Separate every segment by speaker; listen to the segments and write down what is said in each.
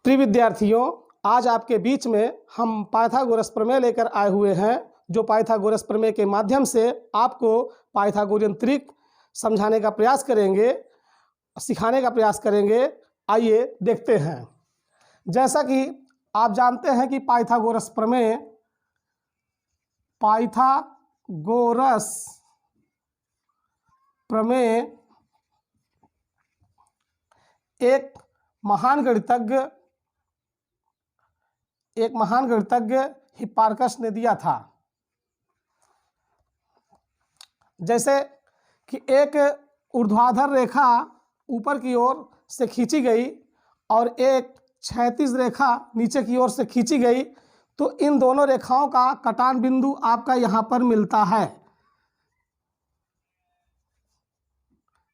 Speaker 1: प्रिय विद्यार्थियों, आज आपके बीच में हम पाइथागोरस प्रमेय लेकर आए हुए हैं, जो पाइथागोरस प्रमेय के माध्यम से आपको पाइथागोरियन त्रिक समझाने का प्रयास करेंगे, सिखाने का प्रयास करेंगे। आइए देखते हैं। जैसा कि आप जानते हैं कि पाइथागोरस प्रमेय एक महान गणितज्ञ हिप्पारकस ने दिया था। जैसे कि एक ऊर्ध्वाधर रेखा ऊपर की ओर से खींची गई और एक क्षैतिज रेखा नीचे की ओर से खींची गई, तो इन दोनों रेखाओं का कटान बिंदु आपका यहाँ पर मिलता है,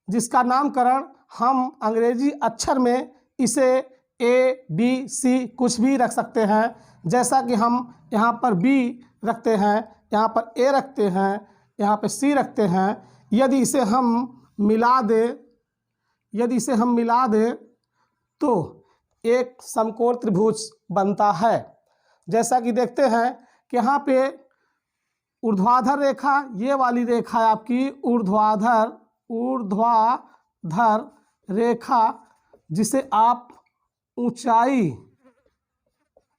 Speaker 1: जिसका नामकरण हम अंग्रेजी अक्षर में इसे ए बी सी कुछ भी रख सकते हैं। जैसा कि हम यहाँ पर बी रखते हैं, यहाँ पर ए रखते हैं, यहाँ पर सी रखते हैं। यदि इसे हम मिला दें तो एक समकोण त्रिभुज बनता है। जैसा कि देखते हैं कि यहाँ पे ऊर्ध्वाधर रेखा, ये वाली रेखा है आपकी ऊर्ध्वाधर रेखा, जिसे आप ऊंचाई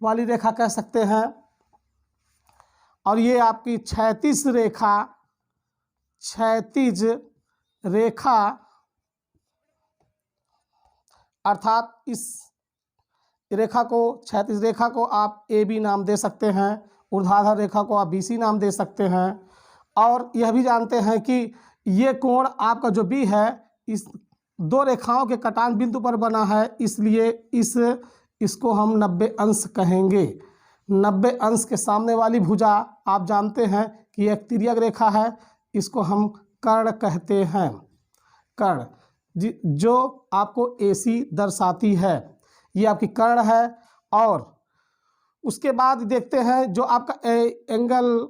Speaker 1: वाली रेखा कह सकते हैं। और ये आपकी क्षैतिज रेखा अर्थात इस रेखा को, क्षैतिज रेखा को आप ए बी नाम दे सकते हैं, ऊर्ध्वाधर रेखा को आप बी सी नाम दे सकते हैं। और यह भी जानते हैं कि ये कोण आपका जो बी है, इस दो रेखाओं के कटान बिंदु पर बना है, इसलिए इसको हम 90 अंश कहेंगे। 90 अंश के सामने वाली भुजा आप जानते हैं कि एक तिर्यक रेखा है, इसको हम कर्ण कहते हैं। कर्ण जो आपको AC दर्शाती है, ये आपकी कर्ण है। और उसके बाद देखते हैं जो आपका एंगल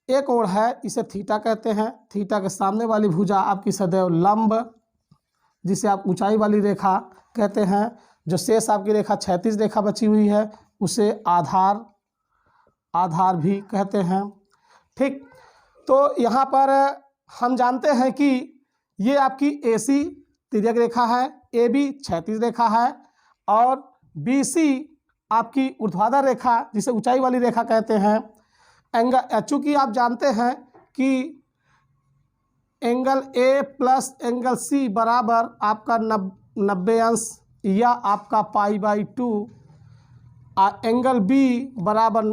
Speaker 1: एक कोण है, इसे थीटा कहते हैं। थीटा के सामने वाली भुजा आपकी सदैव लंब, जिसे आप ऊंचाई वाली रेखा कहते हैं। जो शेष आपकी रेखा क्षैतिज रेखा बची हुई है, उसे आधार भी कहते हैं। ठीक, तो यहाँ पर हम जानते हैं कि ये आपकी AC तिर्यक रेखा है, AB क्षैतिज रेखा है और BC आपकी ऊर्ध्वाधर रेखा, जिसे ऊंचाई वाली रेखा कहते हैं। चूँकि आप जानते हैं कि angle A plus angle C बराबर आपका 90 अंश या आपका π/2, एंगल B बराबर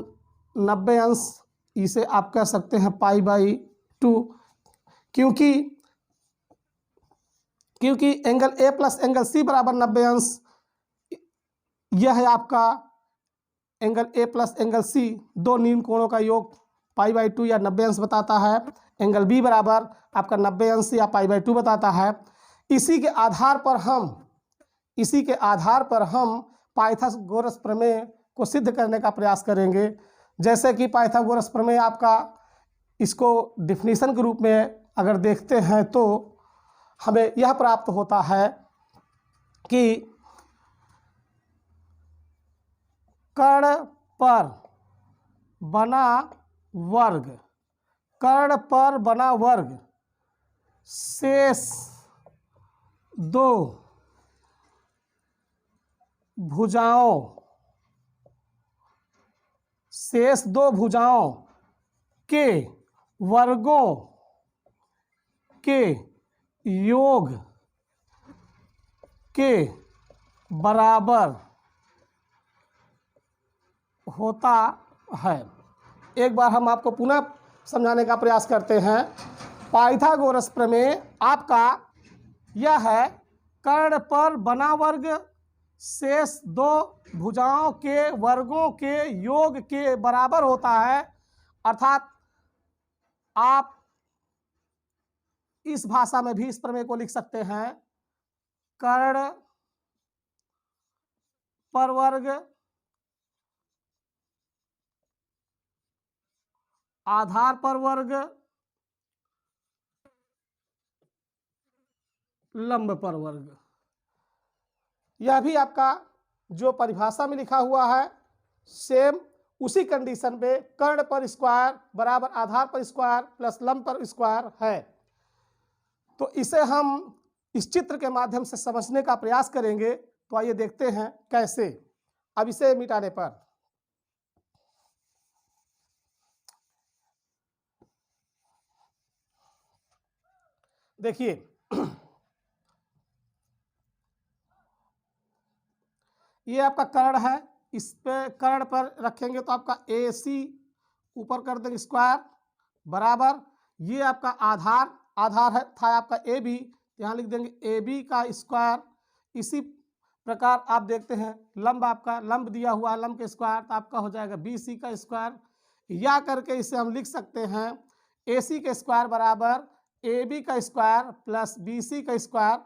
Speaker 1: 90 अंश, इसे आप कह सकते हैं π/2, क्योंकि angle A plus angle C बराबर 90 अंश, यह है आपका angle A plus angle C, दो निम्न कोणों का योग π/2 या 90 अंश बताता है। एंगल B बराबर आपका 90 अंश या π/2 बताता है। इसी के आधार पर हम पाइथागोरस प्रमेय को सिद्ध करने का प्रयास करेंगे। जैसे कि पाइथागोरस प्रमेय आपका, इसको डिफिनीशन के रूप में अगर देखते हैं तो हमें यह प्राप्त होता है कि कर्ण पर बना वर्ग शेष दो भुजाओं के वर्गों के योग के बराबर होता है। एक बार हम आपको पुनः समझाने का प्रयास करते हैं। पाइथागोरस प्रमेय आपका यह है, कर्ण पर बना वर्ग शेष दो भुजाओं के वर्गों के योग के बराबर होता है। अर्थात आप इस भाषा में भी इस प्रमेय को लिख सकते हैं, कर्ण पर वर्ग आधार पर वर्ग लंब पर वर्ग। यह भी आपका जो परिभाषा में लिखा हुआ है सेम उसी कंडीशन पे कर्ण पर स्क्वायर बराबर आधार पर स्क्वायर प्लस लंब पर स्क्वायर है। तो इसे हम इस चित्र के माध्यम से समझने का प्रयास करेंगे। तो आइए देखते हैं कैसे। अब इसे मिटाने पर देखिए ये आपका कर्ण है, इस पे कर्ण पर रखेंगे तो आपका AC ऊपर कर देंगे स्क्वायर बराबर ये आपका आधार है था आपका AB, यहाँ लिख देंगे AB का स्क्वायर। इसी प्रकार आप देखते हैं लंब आपका लंब दिया हुआ लंब के स्क्वायर तो आपका हो जाएगा BC का स्क्वायर, या करके इसे हम लिख सकते हैं AC के स्क्वायर बराबर AB का स्क्वायर प्लस BC का स्क्वायर।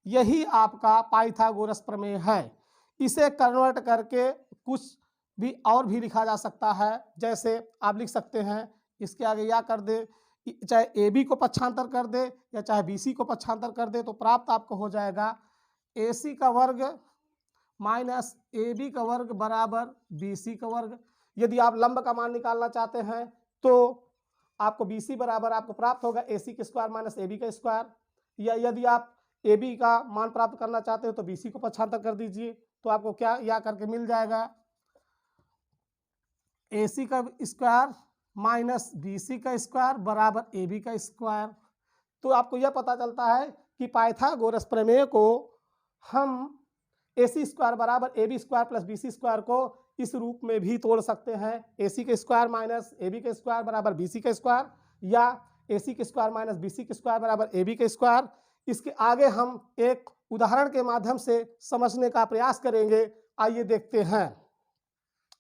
Speaker 1: यही आपका पाइथागोरस प्रमेय है। इसे कन्वर्ट करके कुछ भी और भी लिखा जा सकता है, जैसे आप लिख सकते हैं इसके आगे या कर दे, चाहे AB को पक्षांतर कर दे या चाहे BC को पक्षांतर कर दे, तो प्राप्त आपको हो जाएगा AC का वर्ग माइनस AB का वर्ग बराबर BC का वर्ग। यदि आप लंब का मान निकालना चाहते हैं तो आपको BC बराबर आपको प्राप्त होगा AC का स्क्वायर माइनस AB का स्क्वायर, या यदि आप AB का मान प्राप्त करना चाहते हो तो BC को पक्षांतर कर दीजिए तो आपको क्या या करके मिल जाएगा AC का स्क्वायर माइनस BC का स्क्वायर बराबर AB का स्क्वायर। तो आपको यह पता चलता है कि पाइथागोरस प्रमेय को हम AC स्क्वायर बराबर AB square plus BC square को इस रूप में भी तोड़ सकते हैं, AC के स्क्वायर माइनस AB के स्क्वायर बराबर BC का स्क्वायर, या AC के स्क्वायर माइनस BC के स्क्वायर बराबर AB के स्क्वायर। इसके आगे हम एक उदाहरण के माध्यम से समझने का प्रयास करेंगे। आइए देखते हैं।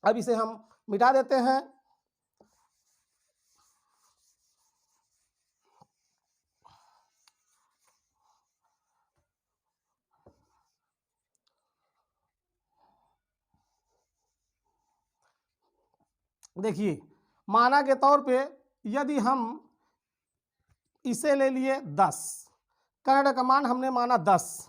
Speaker 1: अब इसे हम मिटा देते हैं। देखिए माना के तौर पे यदि हम इसे ले लिए 10, कर्ण का मान हमने माना 10,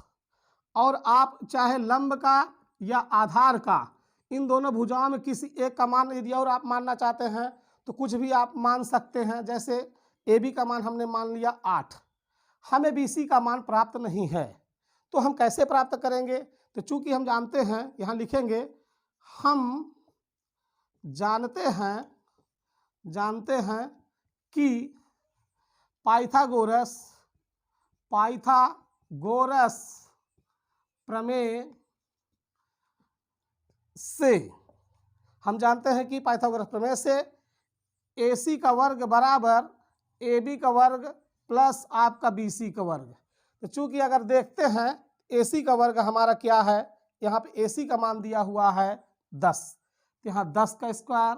Speaker 1: और आप चाहे लंब का या आधार का इन दोनों भुजाओं में किसी एक का मान यदि और आप मानना चाहते हैं तो कुछ भी आप मान सकते हैं। जैसे AB का मान हमने मान लिया 8, हमें BC का मान प्राप्त नहीं है, तो हम कैसे प्राप्त करेंगे? तो चूंकि हम जानते हैं, यहाँ लिखेंगे हम जानते हैं कि पाइथागोरस प्रमेय से हम जानते हैं कि पाइथागोरस प्रमेय से AC का वर्ग बराबर AB का वर्ग प्लस आपका BC का वर्ग। तो चूंकि अगर देखते हैं AC का वर्ग हमारा क्या है, यहाँ पे AC का मान दिया हुआ है 10, तो यहाँ 10 का स्क्वायर।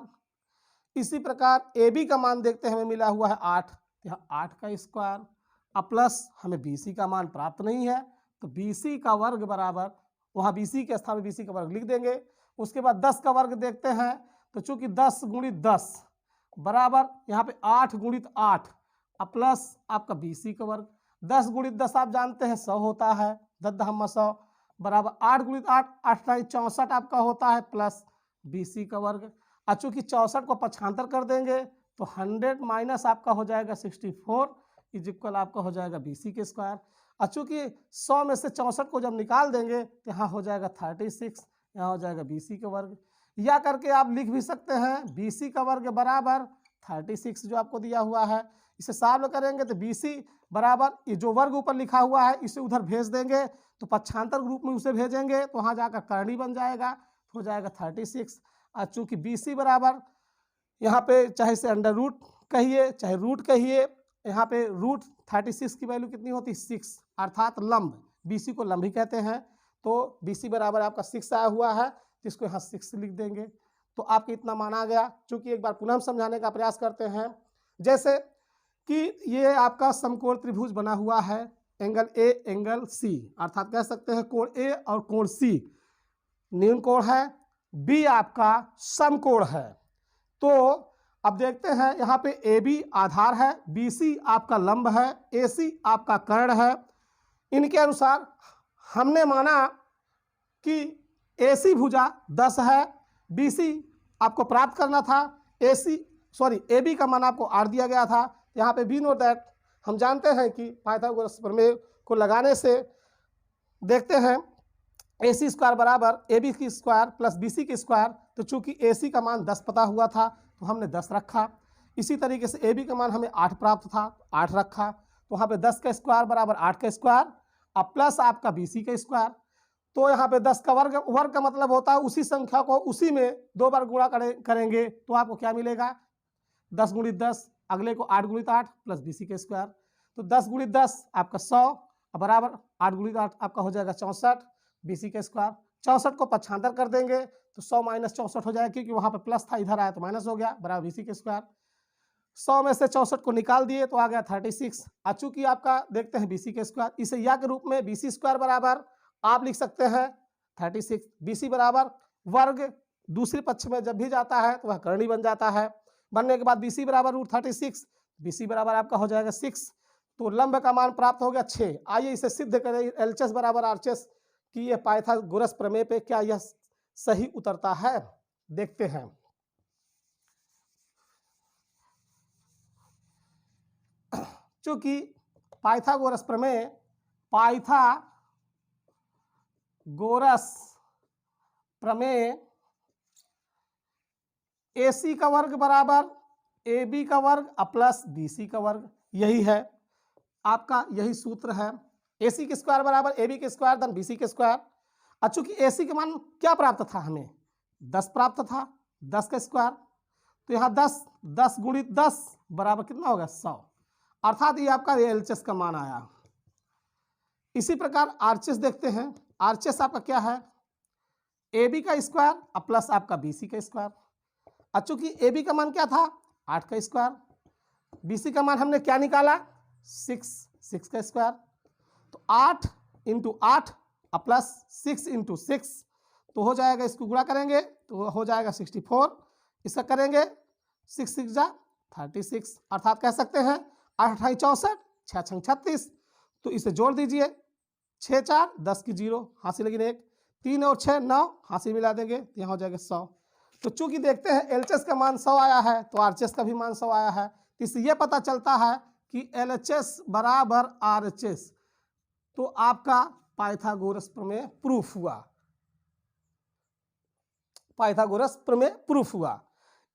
Speaker 1: इसी प्रकार AB का मान देखते हैं हमें मिला हुआ है 8, तो यहाँ 8 का स्क्वायर, अब प्लस हमें BC का मान प्राप्त नहीं है तो BC का वर्ग बराबर वहाँ BC के स्थान में BC का वर्ग लिख देंगे। उसके बाद 10 का वर्ग देखते हैं तो चूंकि 10 गुणित 10 बराबर यहाँ पे 8 गुणित 8 अब प्लस आपका BC का वर्ग। 10 गुणित 10 आप जानते हैं 100 होता है, 10 हम 100 बराबर 8 गुणित 8 8 64 आपका होता है प्लस BC का वर्ग। और चूंकि 64 को पक्षांतर कर देंगे तो 100 माइनस आपका हो जाएगा 64 इज इक्वल आपका हो जाएगा BC के स्क्वायर। और चूंकि 100 में से 64 को जब निकाल देंगे तो यहाँ हो जाएगा 36, यहाँ हो जाएगा BC का वर्ग। या करके आप लिख भी सकते हैं BC का वर्ग बराबर 36 जो आपको दिया हुआ है। इसे सॉल्व करेंगे तो BC बराबर ये जो वर्ग ऊपर लिखा हुआ है इसे उधर भेज देंगे तो पक्षांतर रूप में उसे भेजेंगे तो वहाँ जाकर करणी बन जाएगा, तो हो जाएगा 36। और चूँकि BC बराबर यहाँ पे चाहे इसे अंडर रूट कहिए चाहे रूट कहिए, यहाँ पे रूट 36 की वैल्यू कितनी होती है 6, अर्थात लंब, BC को लंब ही कहते हैं। तो BC बराबर आपका 6 आया हुआ है, जिसको यहाँ 6 लिख देंगे तो आपको इतना माना गया। चूँकि एक बार पुनः हम समझाने का प्रयास करते हैं, जैसे कि ये आपका समकोण त्रिभुज बना हुआ है, एंगल A एंगल C, अर्थात कह सकते हैं कोण A और कोण C न्यून कोण है, B आपका समकोण है। तो अब देखते हैं यहाँ पे AB आधार है, BC आपका लंब है, AC आपका कर्ण है। इनके अनुसार हमने माना कि AC भुजा 10 है, BC आपको प्राप्त करना था, AB का मान आपको 8 दिया गया था। यहाँ पे वी नो दैट हम जानते हैं कि पाइथागोरस प्रमेय को लगाने से देखते हैं AC स्क्वायर बराबर AB की स्क्वायर प्लस BC की स्क्वायर। तो चूंकि AC का मान 10 पता हुआ था तो हमने 10 रखा। इसी तरीके से AB का मान हमें 8 प्राप्त था, 8 रखा। तो वहाँ पे 10 का स्क्वायर बराबर 8 का स्क्वायर अब प्लस आपका BC का स्क्वायर। तो यहाँ पे 10 का वर्ग, वर्ग का मतलब होता है उसी संख्या को उसी में 2 बार गुणा करेंगे तो आपको क्या मिलेगा, 10 गुणित 10, अगले को 8 गुणित 8 प्लस BC के स्क्वायर। तो 10 गुणित 10 आपका 100 बराबर 8 गुणित 8 आपका हो जाएगा 64 BC के स्क्वायर। 64 को पक्षांतर कर देंगे तो 100 माइनस 64 हो जाएगा, क्योंकि वहाँ पे प्लस था, इधर आया तो माइनस हो गया, बराबर BC के स्क्वायर। 100 में से 64 को निकाल दिए तो आ गया 36। चूंकि आपका देखते हैं BC के स्क्वायर, इसे या के रूप में BC स्क्वायर बराबर आप लिख सकते हैं 36। BC बराबर वर्ग दूसरे पक्ष में जब भी जाता है तो वह करणी बन जाता है। बनने के बाद BC बराबर रूट 36, BC बराबर आपका हो जाएगा 6। तो लंब का मान प्राप्त हो गया 6। आइए इसे सिद्ध करें LHS बराबर RHS कि ये पाइथागोरस प्रमेय पे क्या यह सही उतरता है, देखते हैं। चूंकि पाइथागोरस प्रमेय AC का वर्ग बराबर AB का वर्ग प्लस BC का वर्ग, यही है आपका, यही सूत्र है। AC के स्क्वायर बराबर AB के स्क्वायर धन BC के स्क्वायर। चूंकि AC का मान क्या प्राप्त था, हमें 10 प्राप्त था, 10 का स्क्वायर। तो यहाँ 10 गुणित 10 बराबर कितना होगा 100, अर्थात ये आपका LHS का मान आया। इसी प्रकार RHS देखते हैं। RHS आपका क्या है, AB का स्क्वायर प्लस आपका BC का स्क्वायर। चूंकि AB का मान क्या था 8 का स्क्वायर, BC का मान हमने क्या निकाला 6 का स्क्वायर। तो 8 इंटू 8 प्लस 6 इंटू 6 तो हो जाएगा, इसको गुणा करेंगे तो हो जाएगा 64। इसका करेंगे 6 6 जा 36, अर्थात कह सकते हैं 8 8 64 6 6 36। तो इसे जोड़ दीजिए, 6 4 10 की 0 हासिल लेकिन 1, 3 और 6 9 हासिल मिला देंगे तो यहाँ हो जाएगा 100। तो चूंकि देखते हैं LHS का मान 100 आया है तो RHS का भी मान 100 आया है। तो इससे यह पता चलता है कि LHS बराबर RHS। तो आपका पाइथागोरस प्रमेय प्रूफ हुआ, पाइथागोरस प्रमेय प्रूफ हुआ।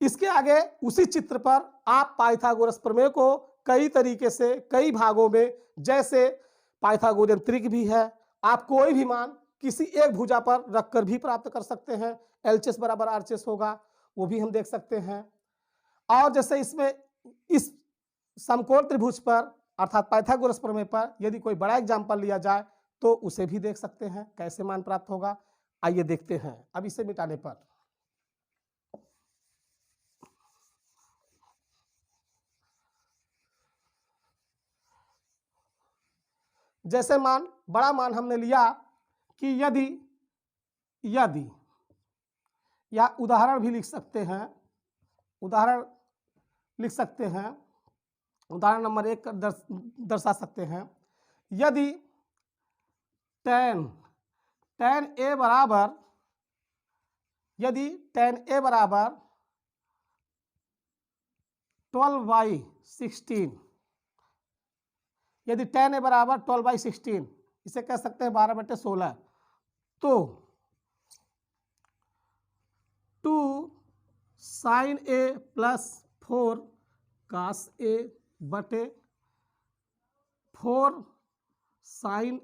Speaker 1: इसके आगे उसी चित्र पर आप पाइथागोरस प्रमेय को कई तरीके से कई भागों में, जैसे पाइथागोरियन त्रिक भी है, आप कोई भी मान किसी एक भुजा पर रखकर भी प्राप्त कर सकते हैं। LHS बराबर RHS होगा, वो भी हम देख सकते हैं। और जैसे इसमें इस समकोण त्रिभुज पर अर्थात पाइथागोरस प्रमेय पर यदि कोई बड़ा एग्जाम्पल लिया जाए तो उसे भी देख सकते हैं कैसे मान प्राप्त होगा। आइए देखते हैं। अब इसे मिटाने पर जैसे मान बड़ा मान हमने लिया कि यदि या उदाहरण भी लिख सकते हैं, उदाहरण लिख सकते हैं, उदाहरण नंबर 1 दर्शा सकते हैं। यदि tan A बराबर, यदि tan A बराबर 12/16, यदि tan A बराबर 12/16, इसे कह सकते हैं 12/16, तो 2 sin A plus 4 cos A बटे 4 sin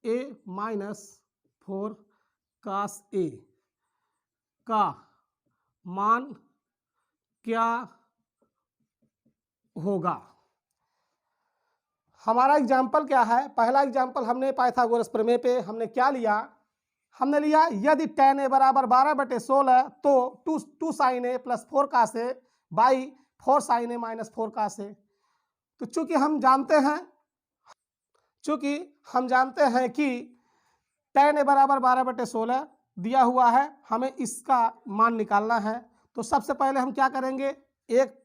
Speaker 1: A minus 4 cos A का मान क्या होगा। हमारा एग्जाम्पल क्या है, पहला एग्जाम्पल हमने पाइथागोरस प्रमेय पे हमने क्या लिया, हमने लिया यदि tan A बराबर 12/16 तो 2 sin A plus 4 cos A by 4 sin A minus 4 cos A। तो चूंकि हम जानते हैं कि tan A बराबर 12/16 दिया हुआ है, हमें इसका मान निकालना है। तो सबसे पहले हम क्या करेंगे, एक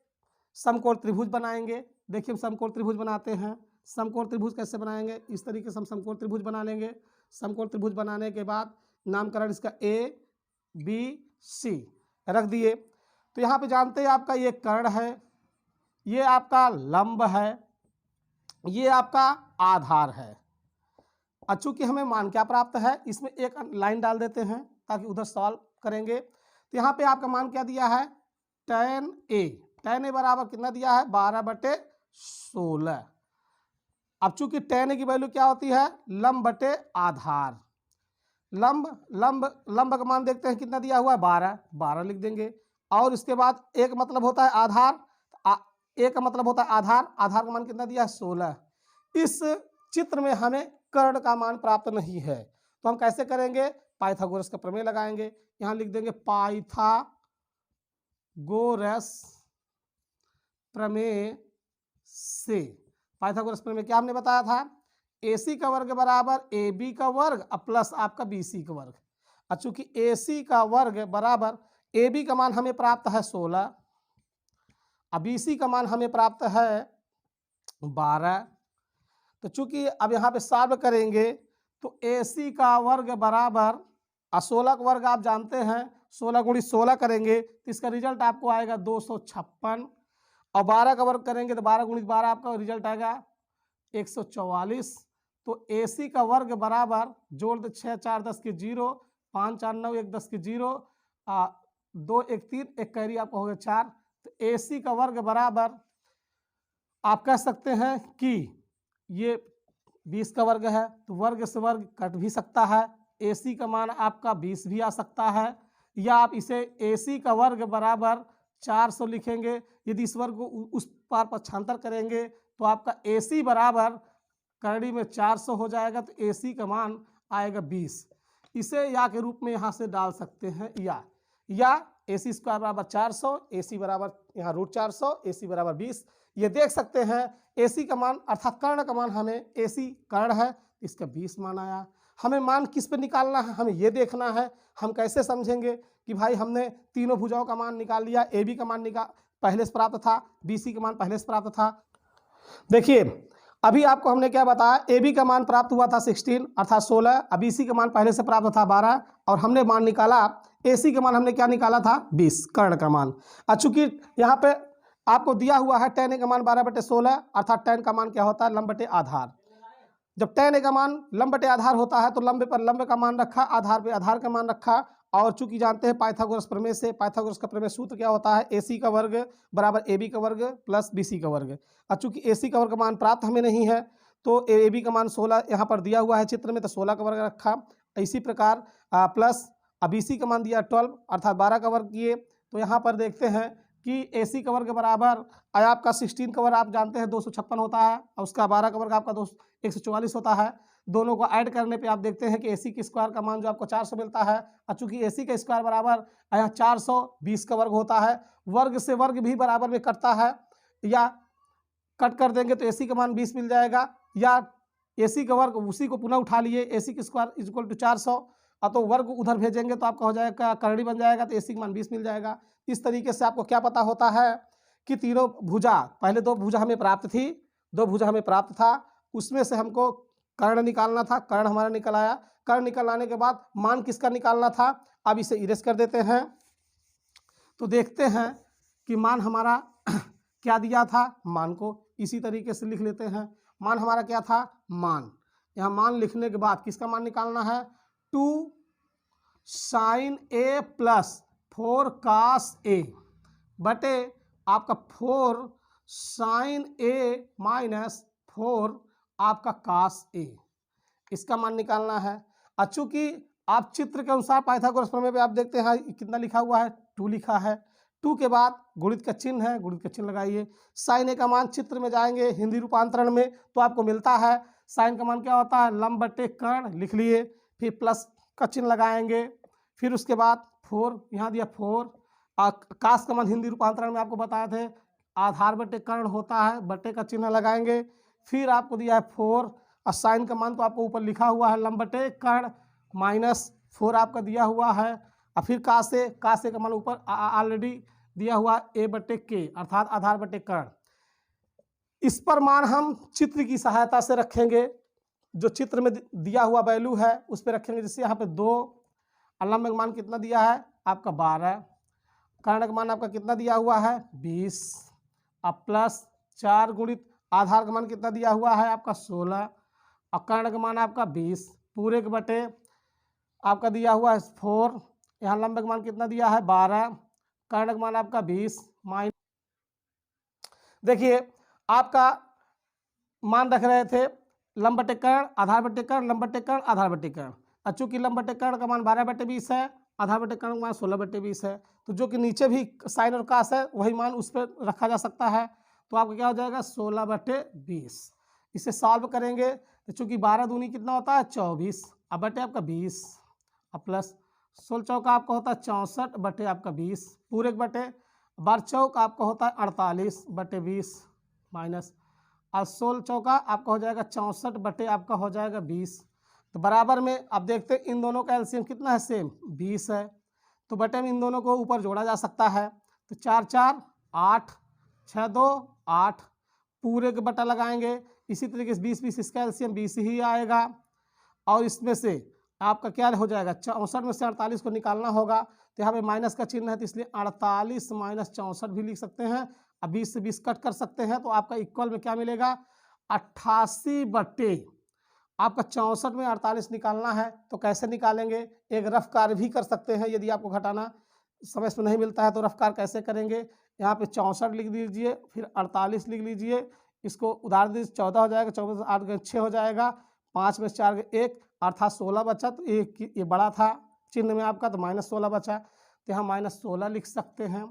Speaker 1: समकोण त्रिभुज बनाएंगे। देखिए हम समकोण त्रिभुज बनाते हैं। समकोण त्रिभुज कैसे बनाएंगे, इस तरीके से हम समकोण त्रिभुज बना लेंगे। समकोण त्रिभुज बनाने के बाद नामकरण इसका ए बी सी रख दिए। तो यहाँ पे जानते हैं आपका ये कर्ण है, ये आपका लंब है, ये आपका आधार है। अब चूंकि हमें मान क्या प्राप्त है, इसमें एक लाइन डाल देते हैं ताकि उधर सॉल्व करेंगे। तो यहाँ पे आपका मान क्या दिया है, tan ए बराबर कितना दिया है, 12/16। अब चूंकि tan ए की वैल्यू क्या होती है, लंब बटे आधार। लंब का मान देखते हैं कितना दिया हुआ है, 12 लिख देंगे। और इसके बाद एक मतलब होता है आधार, एक का मतलब होता है आधार का मान कितना दिया है, 16। इस चित्र में हमें कर्ण का मान प्राप्त नहीं है, तो हम कैसे करेंगे, पाइथागोरस का प्रमेय लगाएंगे। यहां लिख देंगे पाइथागोरस प्रमेय से। पाइथागोरस प्रमेय क्या हमने बताया था, AC का वर्ग बराबर AB का वर्ग प्लस आपका BC का वर्ग। और चूंकि AC का वर्ग बराबर AB का मान हमें प्राप्त है 16, अब BC का मान हमें प्राप्त है 12। तो चूंकि अब यहाँ पे सॉल्व करेंगे तो AC का वर्ग बराबर 16 का वर्ग आप जानते हैं, 16 गुणित 16 करेंगे तो इसका रिजल्ट आपको आएगा 256। और 12 का वर्ग करेंगे तो 12 गुणित 12 आपका रिजल्ट आएगा 144। तो AC का वर्ग बराबर जोड़ दे 6 4 10 के 0, 5 4 9 1 10 के 0, 2 1 3 1 कैरी आपका हो गया 4। तो AC का वर्ग बराबर आप कह सकते हैं कि ये 20 का वर्ग है, तो वर्ग से वर्ग कट भी सकता है, AC का मान आपका 20 भी आ सकता है। या आप इसे AC का वर्ग बराबर 400 लिखेंगे। यदि इस वर्ग को उस पार पक्षांतर करेंगे तो आपका AC बराबर करड़ी में 400 हो जाएगा, तो AC का मान आएगा 20। इसे या के रूप में यहाँ से डाल सकते हैं, या AC स्क्वायर बराबर 400, AC बराबर यहाँ √400, AC बराबर 20। ये देख सकते हैं AC का मान अर्थात कर्ण का मान, हमें AC कर्ण है इसका 20 मान आया। हमें मान किस पे निकालना है, हमें ये देखना है। हम कैसे समझेंगे कि भाई हमने तीनों भुजाओं का मान निकाल लिया, AB का मान पहले से प्राप्त था, BC का मान पहले से प्राप्त था। देखिए अभी आपको हमने क्या बताया, AB का मान प्राप्त हुआ था 16 अर्थात 16, अब BC का मान पहले से प्राप्त था 12, और हमने मान निकाला AC का मान हमने क्या निकाला था 20 कर्ण का मान। चूंकि यहाँ पे आपको दिया हुआ है tan A का मान 12/16 अर्थात tan का मान क्या होता है, लंब बटे आधार। जब tan A का मान लंब बटे आधार होता है तो लंब पर लंब का मान रखा, आधार पे आधार का मान रखा। और चूंकि जानते हैं पाइथागोरस प्रमेय से, पाइथागोरस का प्रमेय सूत्र क्या होता है, AC का वर्ग बराबर AB का वर्ग प्लस BC का वर्ग। और चूंकि AC का वर्ग का मान प्राप्त हमें नहीं है तो AB का मान 16 यहाँ पर दिया हुआ है चित्र में, तो 16 का वर्ग रखा। इसी प्रकार प्लस BC का मान दिया 12 अर्थात 12 का वर्ग किए। तो यहाँ पर देखते हैं कि AC का वर्ग बराबर आपका 16 का वर्ग आप जानते हैं 256 होता है, और उसका 12 का वर्ग आपका 144 होता है। दोनों को ऐड करने पे आप देखते हैं कि AC के स्क्वायर का मान जो आपको 400 मिलता है। और चूंकि AC का स्क्वायर बराबर यहाँ 420 का वर्ग होता है, वर्ग से वर्ग भी बराबर में कटता है, या कट कर देंगे तो AC का मान 20 मिल जाएगा, या AC का वर्ग उसी को पुनः उठा लिए, AC के स्क्वायर इक्वल टू 400, और तो वर्ग उधर भेजेंगे तो आपका हो जाएगा करड़ी बन जाएगा, तो AC का मान 20 मिल जाएगा। इस तरीके से आपको क्या पता होता है कि तीनों भुजा, पहले 2 भुजा हमें प्राप्त थी, 2 भुजा हमें प्राप्त था, उसमें से हमको कर्ण निकालना था, कर्ण हमारा निकल आया। कर्ण निकल आने के बाद मान किसका निकालना था, अब इसे इरेज कर देते हैं। तो देखते हैं कि मान हमारा क्या दिया था, मान को इसी तरीके से लिख लेते हैं। मान हमारा क्या था, मान, यहाँ मान लिखने के बाद किसका मान निकालना है, 2 sin A plus 4 cos A बटे आपका 4 sin A माइनस 4 आपका cos A, इसका मान निकालना है। चूंकि आप चित्र के अनुसार पाइथागोरस प्रमेय पे आप देखते हैं कितना लिखा हुआ है, 2 लिखा है। 2 के बाद गुणित का चिन्ह है, गुणित का चिन्ह लगाइए। साइन ए का मान चित्र में जाएंगे हिंदी रूपांतरण में तो आपको मिलता है, साइन का मान क्या होता है, लंब बटे कर्ण लिख लिए, फिर प्लस का चिन्ह लगाएंगे, फिर उसके बाद 4 यहाँ दिया 4। काश का मान हिंदी रूपांतरण में आपको बताए थे आधार बटे कर्ण होता है, बटे का चिन्ह लगाएंगे, फिर आपको दिया है 4, और साइन का मान तो आपको ऊपर लिखा हुआ है लंब बटे कर्ण माइनस 4 आपका दिया हुआ है, और फिर कासे का मान ऊपर ऑलरेडी दिया हुआ A बटे के अर्थात आधार बटे कर्ण। इस पर मान हम चित्र की सहायता से रखेंगे, जो चित्र में दिया हुआ वैल्यू है उस पर रखेंगे। जैसे यहाँ पे 2 और लंब का मान कितना दिया है आपका 12, कर्ण का मान आपका कितना दिया हुआ है 20, अब प्लस 4 गुणित आधार का मान कितना दिया हुआ है आपका 16 और कर्ण का मान आपका 20 पूरे के बटे आपका दिया हुआ है 4, यहाँ लंब का मान कितना दिया है 12, कर्ण का मान आपका 20 माइनस, देखिए आपका मान रख रहे थे लंब बटे कर्ण आधार बटे कर्ण लंब बटे कर्ण आधार बटे कर्ण। अब चूंकि लंब बटे कर्ण का मान 12/20 है, आधार बटे कर्ण का मान 16/20 है, तो जो कि नीचे भी साइन और कास है वही मान उस पर रखा जा सकता है। तो आपका क्या हो जाएगा 16/20। इसे सॉल्व करेंगे तो चूंकि 12 दूनी कितना होता है 24, अब बटे आपका 20 अब प्लस 16 चौका आपका होता है 64 बटे आपका 20 पूरे के बटे 12 चौक आपका होता है 48/20 माइनस और 16 चौका आपका हो जाएगा 64 बटे आपका हो जाएगा 20। तो बराबर में अब देखते हैं इन दोनों का एलसीएम कितना है सेम 20 है, तो बटे में इन दोनों को ऊपर जोड़ा जा सकता है। तो 4 4 8 6 2 8 पूरे के बटा लगाएंगे। इसी तरीके से 20 20 इसका एलसीएम 20 ही आएगा और इसमें से आपका क्या हो जाएगा 64 में से 48 को निकालना होगा, तो यहाँ पे माइनस का चिन्ह है तो इसलिए 48 माइनस 64 भी लिख सकते हैं। अब 20 से 20 कट कर सकते हैं तो आपका इक्वल में क्या मिलेगा 88 बटे आपका 64 में 48 निकालना है। तो कैसे निकालेंगे, एक रफ कार्य भी कर सकते हैं, यदि आपको घटाना समझ में नहीं मिलता है तो रफ कार्य कैसे करेंगे। यहाँ पे 64 लिख दीजिए फिर 48 लिख लीजिए, इसको उधार दीजिए 14 हो जाएगा, 14 से 8 6 हो जाएगा, 5 में 4 1 अर्थात 16 बचा। तो ये बड़ा था चिन्ह में आपका तो -16 बचा, तो यहाँ -16 लिख सकते हैं।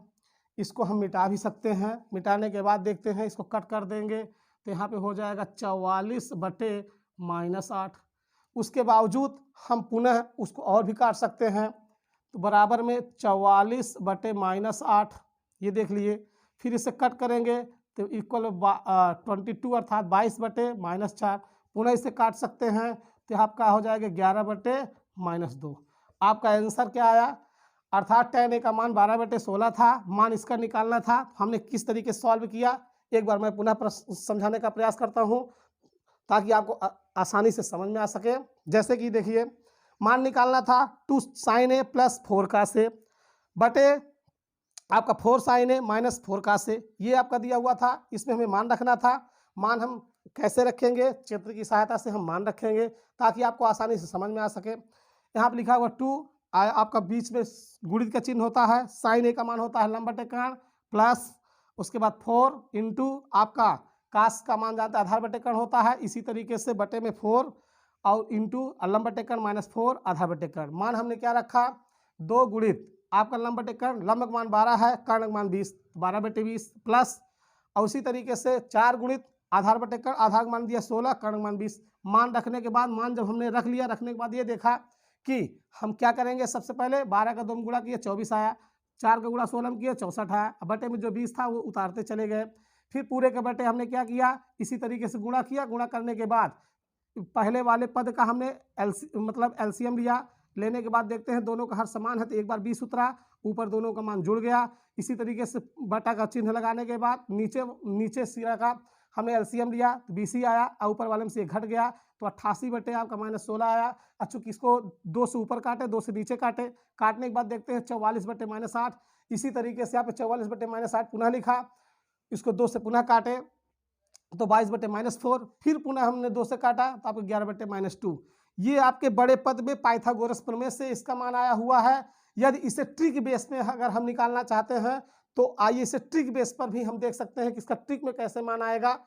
Speaker 1: इसको हम मिटा भी सकते हैं, मिटाने के बाद देखते हैं इसको कट कर देंगे तो यहाँ पे हो जाएगा 44 बटे -8। उसके बावजूद हम पुनः उसको और भी काट सकते हैं, तो बराबर में 44 बटे -8 ये देख लिए, फिर इसे कट करेंगे तो इक्वल 22 अर्थात 22 बटे -4 पुनः इसे काट सकते हैं तो आपका हो जाएगा 11 बटे -2। आपका आंसर क्या आया अर्थात tan a का मान 12/16 था, मान इसका निकालना था। हमने किस तरीके से सॉल्व किया एक बार मैं पुनः समझाने का प्रयास करता हूँ ताकि आपको आसानी से समझ में आ सके। जैसे कि देखिए मान निकालना था 2 sin a plus 4 cos a बटे आपका 4 sin a minus 4 cos a, ये आपका दिया हुआ था। इसमें हमें मान रखना था। मान हम कैसे रखेंगे, चित्र की सहायता से हम मान रखेंगे ताकि आपको आसानी से समझ में आ सके। यहाँ पर लिखा हुआ 2 आपका बीच में गुणित का चिन्ह होता है, साइन ए का मान होता है लंब बटे कर्ण प्लस उसके बाद 4 इंटू आपका कास का मान जानते हैं आधार बटे कर्ण होता है, इसी तरीके से बटे में 4 और इंटू लंब बटे कर्ण -4 आधार बटे कर्ण। मान हमने क्या रखा 2 गुणित आपका लंब बटे कर्ण, लंब का मान 12 है, कर्ण का मान 20, 12/20 प्लस और उसी तरीके से 4 गुणित आधार बटे कर्ण, आधार का मान दिया 16, कर्ण का मान 20। मान रखने के बाद मान जब हमने रख लिया, रखने के बाद ये देखा कि हम क्या करेंगे, सबसे पहले 12 का 2 में गुणा किया 24 आया, 4 का गुणा 16 में किया 64 आया, बटे में जो 20 था वो उतारते चले गए। फिर पूरे के बटे हमने क्या किया इसी तरीके से गुणा किया, गुणा करने के बाद पहले वाले पद का हमने एलसीएम लिया, लेने के बाद देखते हैं दोनों का हर समान है तो एक बार 20 उतरा, ऊपर दोनों का मान जुड़ गया। इसी तरीके से बटा का चिन्ह लगाने के बाद नीचे सिरा का हमने एलसीएम लिया तो 20 ही आया और ऊपर वाले में से घट गया तो 88 बटे आपका -16 आया। अच्छा किसको 2 से ऊपर काटे 2 से नीचे काटे, काटने के बाद देखते हैं 44 बटे -8। इसी तरीके से यहाँ पे 44 बटे -8 पुनः लिखा, इसको 2 से पुनः काटे तो 22 बटे -4, फिर पुनः हमने 2 से काटा तो आपको 11 बटे -2। ये आपके बड़े पद में पाइथागोरस प्रमेय से इसका मान आया हुआ है। यदि इसे ट्रिक बेस में अगर हम निकालना चाहते हैं तो आइए इसे ट्रिक बेस पर भी हम देख सकते हैं कि इसका ट्रिक में कैसे मान आएगा।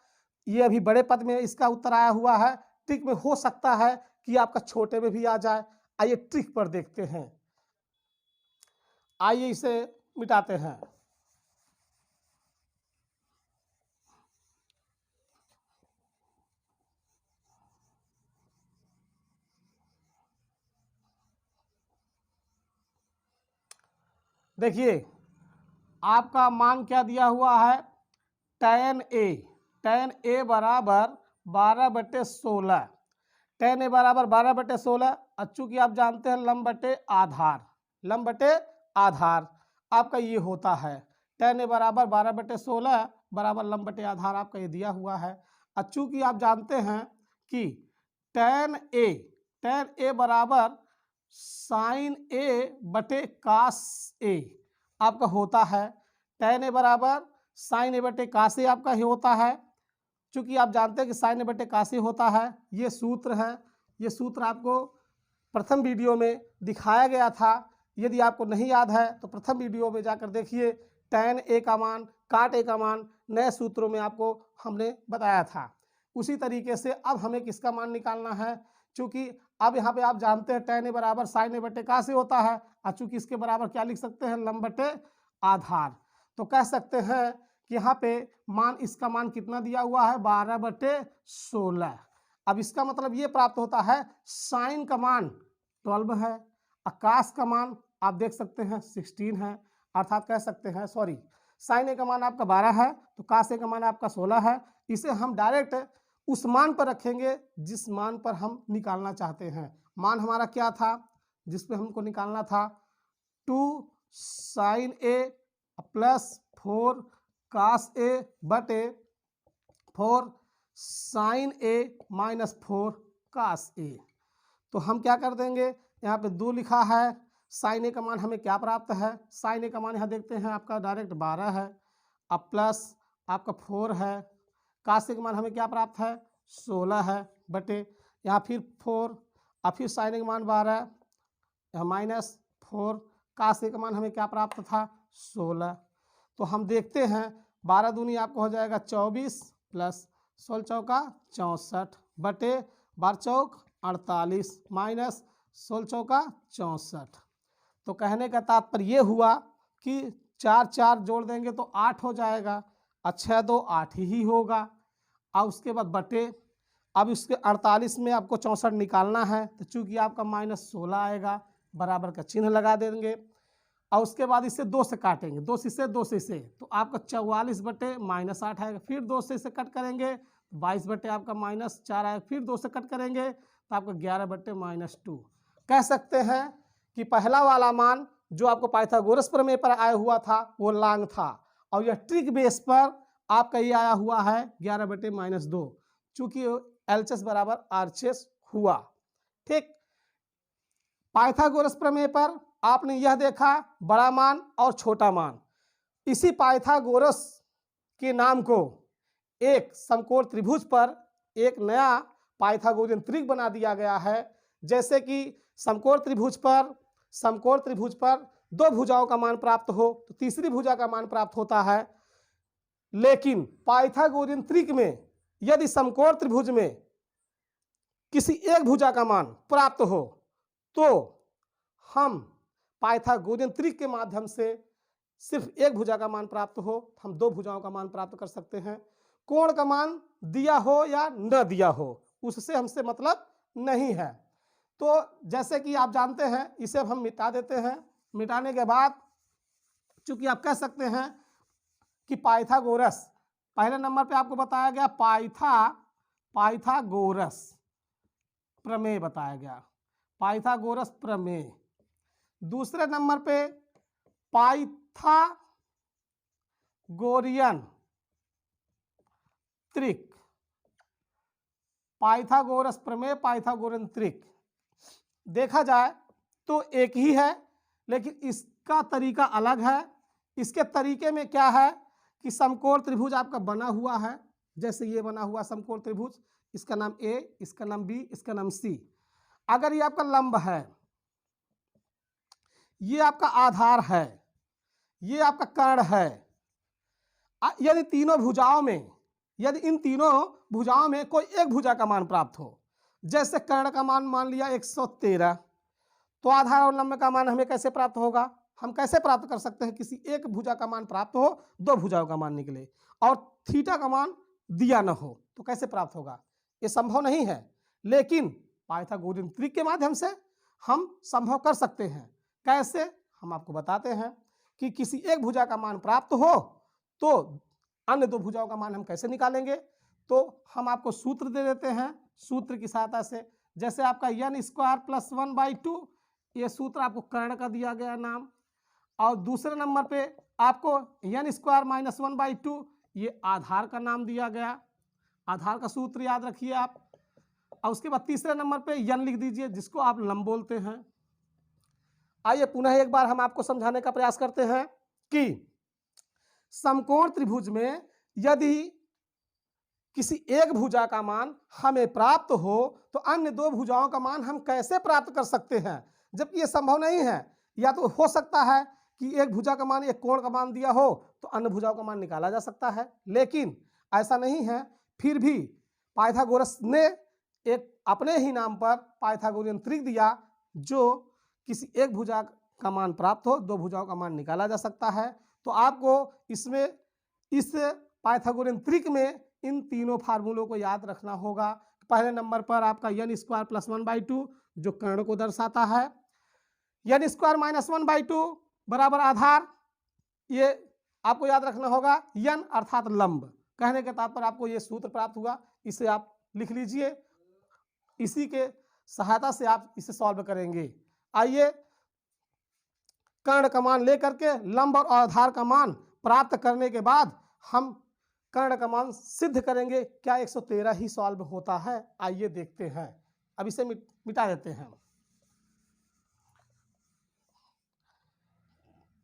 Speaker 1: ये अभी बड़े पद में इसका उत्तर आया हुआ है, ट्रिक में हो सकता है कि आपका छोटे में भी आ जाए। आइए ट्रिक पर देखते हैं, आइए इसे मिटाते हैं। देखिए आपका मान क्या दिया हुआ है tan a बराबर 12/16, tan a बराबर 12/16। चूंकि आप जानते हैं लंब बटे आधार आपका ये होता है, tan a बराबर 12/16 बराबर लंब बटे आधार आपका ये दिया हुआ है। चूंकि आप जानते हैं कि tan a बराबर साइन ए बटे कास ए आपका होता है। tan ए बराबर साइन ए बटे कास ए आपका ही होता है। चूंकि आप जानते हैं कि साइन ए बटे कास ए होता है, ये सूत्र है। ये सूत्र आपको प्रथम वीडियो में दिखाया गया था। यदि आपको नहीं याद है तो प्रथम वीडियो में जाकर देखिए। tan ए का मान, काट ए का मान नए सूत्रों में आपको हमने बताया था। उसी तरीके से अब हमें किसका मान निकालना है, चूंकि अब यहाँ पे आप जानते हैं tan ए बराबर साइन ए बटे कास ए होता है, और चूंकि इसके बराबर क्या लिख सकते हैं, लंब बटे आधार। तो कह सकते हैं कि यहाँ पे मान, इसका मान कितना दिया हुआ है, 12/16। अब इसका मतलब ये प्राप्त होता है साइन का मान 12 है, आकाश का मान आप देख सकते हैं 16 है। अर्थात कह सकते हैं, सॉरी, साइन ए का मान आपका 12 है तो कास ए का मान आपका 16 है। इसे हम डायरेक्ट उस मान पर रखेंगे जिस मान पर हम निकालना चाहते हैं। मान हमारा क्या था जिस पे हमको निकालना था, 2 साइन ए प्लस 4 कास ए बटे 4 साइन ए माइनस 4 कास ए। तो हम क्या कर देंगे, यहाँ पे 2 लिखा है, साइन ए का मान हमें क्या प्राप्त है, साइन ए का मान यहाँ देखते हैं आपका डायरेक्ट 12 है, अब प्लस आपका 4 है, कास ए का मान हमें क्या प्राप्त है 16 है, बटे यहाँ फिर 4, और फिर साइन ए का मान 12, यहाँ माइनस 4, कास ए का मान हमें क्या प्राप्त था 16। तो हम देखते हैं 12 दूनी आपको हो जाएगा 24 प्लस 16 चौका 64 बटे 12 चौक 48 माइनस 16 चौका 64। तो कहने का तात्पर्य ये हुआ कि 4 4 जोड़ देंगे तो 8 हो जाएगा, अच्छा 2 8 ही होगा। और उसके बाद बटे, अब इसके 48 में आपको 64 निकालना है, तो चूंकि आपका -16 आएगा, बराबर का चिन्ह लगा देंगे। और उसके बाद इसे 2 से काटेंगे, 2 से इसे 2 से इसे, तो आपका 44 बटे -8 आएगा। फिर 2 से इसे कट करेंगे 22 बटे आपका -4 आएगा। फिर 2 से कट करेंगे तो आपका 11 बटे -2। कह सकते हैं कि पहला वाला मान जो आपको पाइथागोरस प्रमेय पर आया हुआ था वो लांग था, और यह ट्रिक बेस पर आपका ये आया हुआ है 11 बटे -2, चूंकि एलएचएस बराबर आरएचएस हुआ। ठीक, पाइथागोरस प्रमेय पर आपने यह देखा बड़ा मान और छोटा मान। इसी पाइथागोरस के नाम को एक समकोण त्रिभुज पर एक नया पाइथागोरियन त्रिक बना दिया गया है। जैसे कि समकोण त्रिभुज पर 2 भुजाओं का मान प्राप्त हो तो तीसरी भुजा का मान प्राप्त होता है, लेकिन पाइथागोरियन त्रिक में यदि समकोण त्रिभुज में किसी एक भुजा का मान प्राप्त हो तो हम पाइथागोरियन त्रिक के माध्यम से सिर्फ एक भुजा का मान प्राप्त हो, हम 2 भुजाओं का मान प्राप्त कर सकते हैं। कोण का मान दिया हो या न दिया हो उससे हमसे मतलब नहीं है। तो जैसे कि आप जानते हैं, इसे हम मिटा देते हैं। मिटाने के बाद चूंकि आप कह सकते हैं कि पाइथागोरस, पहले नंबर पे आपको बताया गया पाइथागोरस प्रमेय बताया गया, पाइथागोरस प्रमेय। दूसरे नंबर पे पाइथागोरियन त्रिक, पाइथागोरस प्रमेय, पाइथागोरियन त्रिक। देखा जाए तो एक ही है, लेकिन इसका तरीका अलग है। इसके तरीके में क्या है कि समकोण त्रिभुज आपका बना हुआ है, जैसे ये बना हुआ समकोण त्रिभुज, इसका नाम ए, इसका नाम बी, इसका नाम सी। अगर ये आपका लंब है, ये आपका आधार है, ये आपका कर्ण है, यदि तीनों भुजाओं में, यदि इन तीनों भुजाओं में कोई एक भुजा का मान प्राप्त हो, जैसे कर्ण का मान लिया 113, तो आधार और लंब का मान हमें कैसे प्राप्त होगा, हम कैसे प्राप्त कर सकते हैं, किसी एक भुजा का मान प्राप्त हो, 2 भुजाओं का मान निकले और थीटा का मान दिया न हो, तो कैसे प्राप्त होगा, ये संभव नहीं है। लेकिन पाइथागोरियन त्रिक के माध्यम से हम संभव कर सकते हैं। कैसे, हम आपको बताते हैं कि किसी एक भुजा का मान प्राप्त हो तो अन्य 2 भुजाओं का मान हम कैसे निकालेंगे। तो हम आपको सूत्र दे देते हैं, सूत्र की सहायता से। जैसे आपका n² + 1/2, ये सूत्र आपको कर्ण का दिया गया नाम, और दूसरे नंबर पे आपको n² - 1/2, ये आधार का नाम दिया गया, आधार का सूत्र याद रखिए आप। और उसके बाद तीसरे नंबर पे n लिख दीजिए, जिसको आप लंब बोलते हैं। आइए पुनः एक बार हम आपको समझाने का प्रयास करते हैं कि समकोण त्रिभुज में यदि किसी एक भुजा का मान हमें प्राप्त हो तो अन्य दो भुजाओं का मान हम कैसे प्राप्त कर सकते हैं, जबकि ये संभव नहीं है। या तो हो सकता है कि एक भुजा का मान, एक कोण का मान दिया हो तो अन्य भुजाओं का मान निकाला जा सकता है, लेकिन ऐसा नहीं है। फिर भी पाइथागोरस ने एक अपने ही नाम पर पाइथागोरियन त्रिक दिया, जो किसी एक भुजा का मान प्राप्त हो, दो भुजाओं का मान निकाला जा सकता है। तो आपको इसमें इस पाइथागोरियन त्रिक में इन तीनों फार्मूलों को याद रखना होगा। पहले नंबर पर आपका n स्क्वायर प्लस 1/2 जो कर्ण को दर्शाता है, n स्क्वायर माइनस 1/2 बराबर आधार, ये आपको याद रखना होगा। n अर्थात लंब, कहने के तात्पर्य आपको ये सूत्र प्राप्त हुआ, इसे आप लिख लीजिए, इसी के सहायता से आप इसे सॉल्व करेंगे। आइए कर्ण का मान लेकर के लंब और आधार का मान प्राप्त करने के बाद हम कर्ण का मान सिद्ध करेंगे। क्या 113 ही सॉल्व होता है? आइए देखते हैं। अब इसे मिटा देते हैं।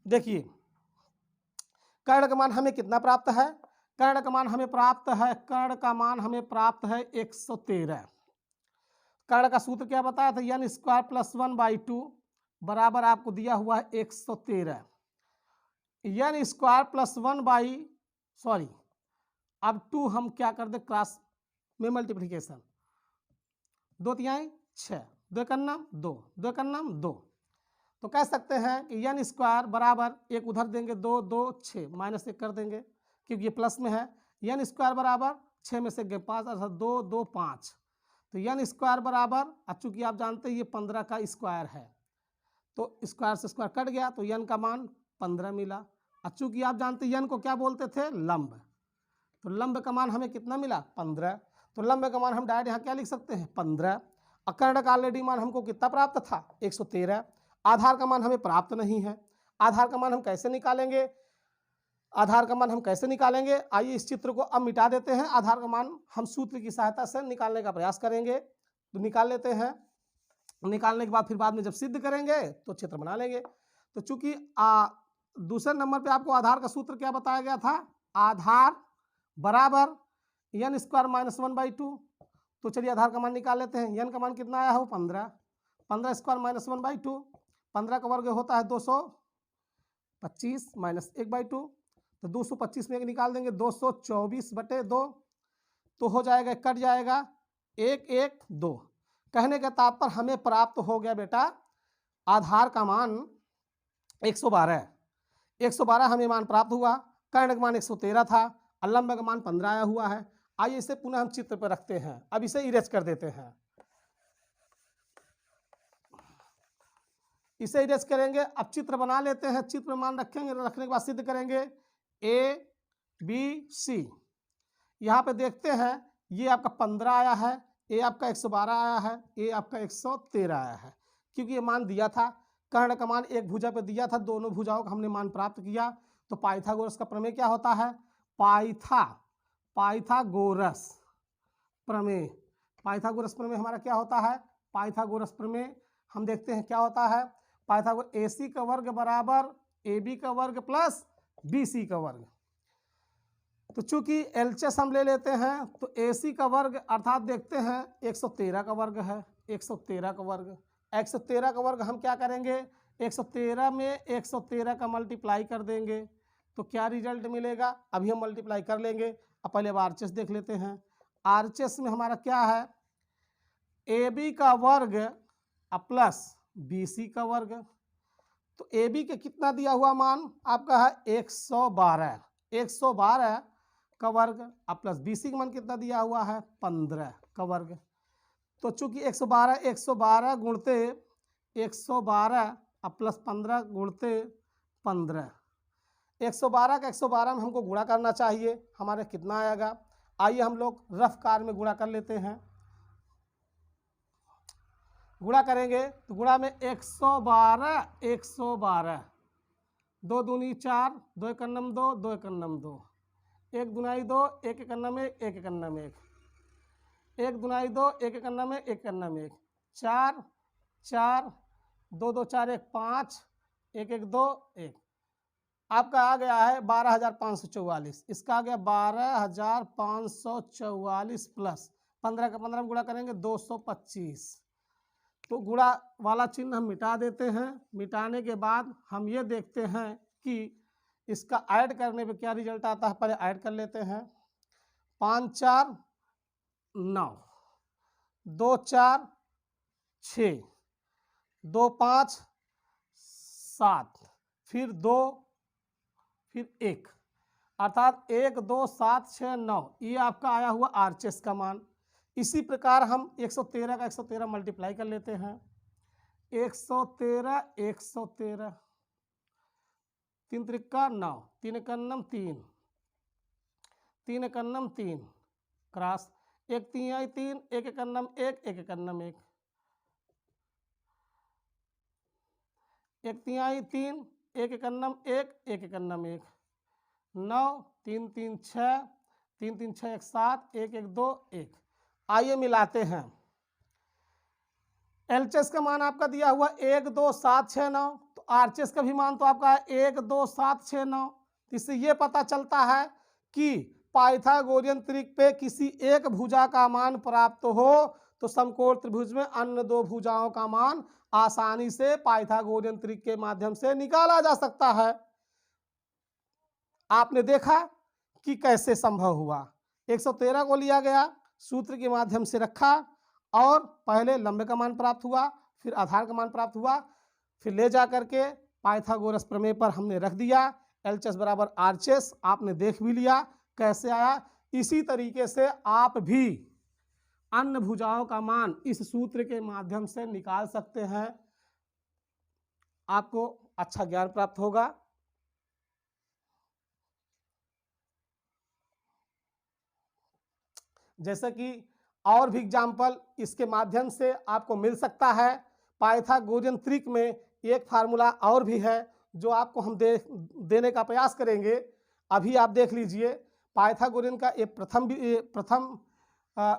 Speaker 1: देखिए कर्ण का मान हमें कितना प्राप्त है? कर्ण का मान हमें प्राप्त है, कर्ण का मान हमें प्राप्त है 113। कर्ण का सूत्र क्या बताया था? n स्क्वायर प्लस 1/2 बराबर आपको दिया हुआ है 113। n स्क्वायर प्लस 1 अब 2 हम क्या कर दे, क्रॉस में मल्टीप्लिकेशन, 2 तिहाई 6, 2 का नाम 2, 2 का नाम 2, तो कह सकते हैं कि n स्क्वायर बराबर, एक उधर देंगे 2, 2 6 माइनस 1 कर देंगे क्योंकि ये प्लस में है। n स्क्वायर बराबर 6 में से 5 अर्थात 2, 2 5, तो n स्क्वायर बराबर, अब चूंकि आप जानते हैं ये 15 का स्क्वायर है तो स्क्वायर से स्क्वायर कट गया तो n का मान 15 मिला। अब चूंकि आप जानते हैं n को क्या बोलते थे? लंब, तो लंब का मान हमें कितना मिला? 15। तो लंब का मान हम डायरेक्ट यहाँ क्या लिख सकते हैं? 15। कर्ण का ऑलरेडी मान हमको कितना प्राप्त था? 113। आधार का मान हमें प्राप्त नहीं है। आधार का मान हम कैसे निकालेंगे? आधार का मान हम कैसे निकालेंगे? आइए इस चित्र को अब मिटा देते हैं। आधार का मान हम सूत्र की सहायता से निकालने का प्रयास करेंगे, तो निकाल लेते हैं। निकालने के बाद फिर बाद में जब सिद्ध करेंगे तो चित्र बना लेंगे। तो चूंकि दूसरे नंबर पे आपको आधार का सूत्र क्या बताया गया था? आधार बराबर n स्क्वायर माइनस 1/2। तो चलिए आधार का मान निकाल लेते हैं। n का मान कितना आया हो? 15। 15 स्क्वायर माइनस 1/2, 15 का वर्ग होता है 225 माइनस 1/2, तो 225 में एक निकाल देंगे, 224/2, तो हो जाएगा, कट जाएगा 1 1 2। कहने का तात्पर्य हमें प्राप्त हो गया बेटा आधार का मान 112। 112 हमें मान प्राप्त हुआ। कर्ण का मान 113 था, लंब का मान 15 आया हुआ है। आइए इसे पुनः हम चित्र पर रखते हैं। अब इसे इरेज कर देते हैं। इसे इरेज करेंगे, अब चित्र बना लेते हैं। चित्र मान रखेंगे, रखने के बाद सिद्ध करेंगे। A B C, यहाँ पे देखते हैं ये आपका 15 आया है, ए आपका 112 आया है, ए आपका 113 आया है, क्योंकि ये मान दिया था। कर्ण का मान एक भुजा पे दिया था, दोनों भुजाओं का हमने मान प्राप्त किया। तो पाइथागोरस का प्रमेय क्या होता है? पाइथागोरस प्रमेय। पाइथागोरस प्रमेय हमारा क्या होता है? पाइथागोरस प्रमेय हम देखते हैं क्या होता है। पाइथागोरस AC का वर्ग बराबर AB का वर्ग प्लस BC का वर्ग। तो चूंकि एलएचएस हम ले लेते हैं तो AC का वर्ग अर्थात देखते हैं 113 का वर्ग है, 113 का वर्ग। 113 का वर्ग हम क्या करेंगे? 113 में 113 का मल्टीप्लाई कर देंगे तो क्या रिजल्ट मिलेगा? अभी हम मल्टीप्लाई कर लेंगे। अब पहले अब आरएचएस देख लेते हैं। आरएचएस में हमारा क्या है? AB का वर्ग प्लस BC का वर्ग। तो AB के कितना दिया हुआ मान आपका है? 112। 112 का वर्ग प्लस BC का मान कितना दिया हुआ है? 15 का वर्ग। तो चूंकि 112 गुणते 112 प्लस 15 गुणते 15, 112 का 112 में हमको गुणा करना चाहिए। हमारे कितना आएगा? आइए हम लोग रफ कार में गुणा कर लेते हैं। गुणा करेंगे तो गुणा में 112 2 दूनी 4, 2 एक अन्नम 2, 2 एक अन्नम 2, 1 दुनाई 2, 1 एक अन्नम 1, 1 एक अन्नम 1, 1 दुनाई 2, 1 एक अन्नम 1, 1 अन्नम 1, 4 4 2 2 4 1 5, 1 1 2 1, आपका आ गया है 12,544। इसका आ गया 12,544 प्लस 15 का 15 गुणा करेंगे 225। तो गुणा वाला चिन्ह हम मिटा देते हैं। मिटाने के बाद हम ये देखते हैं कि इसका ऐड करने पे क्या रिजल्ट आता है। पहले ऐड कर लेते हैं। 5 4 9, 2 4 6, 2 5 7, फिर 2, फिर 1, अर्थात 1 2 7 6 9, ये आपका आया हुआ आरएचएस का मान। इसी प्रकार हम 113 का 113 मल्टीप्लाई कर लेते हैं। 113 113, 3 त्रिका 9, 3 एकन्नम 3, 3 एकन्नम 3, क्रॉस 1 3 3, 1 एकन्नम 1, 1 एकन्नम 1, 1 3 3, 1 एकन्नम 1, 1 एकन्नम 1, 9 3 3 6, 3 3 6 1 7, 1 1 2 1। आइए मिलाते हैं। एलएचएस का मान आपका दिया हुआ 1 2 7 6 9, तो आरएचएस का भी मान तो आपका है 1 2 7 6 9। इससे ये पता चलता है कि पाइथागोरियन त्रिक पे किसी एक भुजा का मान प्राप्त हो तो समकोण त्रिभुज में अन्य दो भुजाओं का मान आसानी से पाइथागोरियन त्रिक के माध्यम से निकाला जा सकता है। आपने देखा कि कैसे संभव हुआ। 113 को लिया गया, सूत्र के माध्यम से रखा और पहले लंबे का मान प्राप्त हुआ, फिर आधार का मान प्राप्त हुआ, फिर ले जा करके पाइथागोरस प्रमेय पर हमने रख दिया। एलएचएस बराबर आरएचएस आपने देख भी लिया कैसे आया। इसी तरीके से आप भी अन्य भुजाओं का मान इस सूत्र के माध्यम से निकाल सकते हैं। आपको अच्छा ज्ञान प्राप्त होगा। जैसे कि और भी एग्जाम्पल इसके माध्यम से आपको मिल सकता है। पाइथागोरियन त्रिक में एक फार्मूला और भी है जो आपको हम देने का प्रयास करेंगे। अभी आप देख लीजिए, पाइथागोरियन का एक प्रथम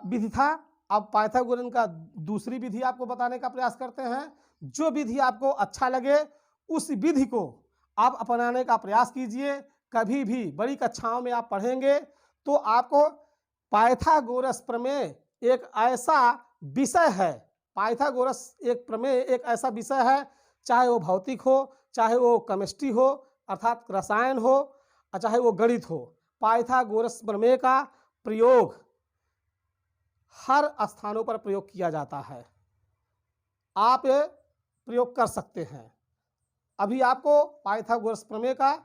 Speaker 1: विधि था। अब पाइथागोरियन का दूसरी विधि आपको बताने का प्रयास करते हैं। जो विधि आपको अच्छा लगे उस विधि को आप अपनाने का प्रयास कीजिए। कभी भी बड़ी कक्षाओं में आप पढ़ेंगे तो आपको पाइथागोरस प्रमेय एक ऐसा विषय है, पाइथागोरस एक प्रमेय एक ऐसा विषय है, चाहे वो भौतिक हो, चाहे वो केमिस्ट्री हो अर्थात रसायन हो, चाहे वो गणित हो, पाइथागोरस प्रमेय का प्रयोग हर स्थानों पर प्रयोग किया जाता है। आप ये प्रयोग कर सकते हैं। अभी आपको पाइथागोरस प्रमेय का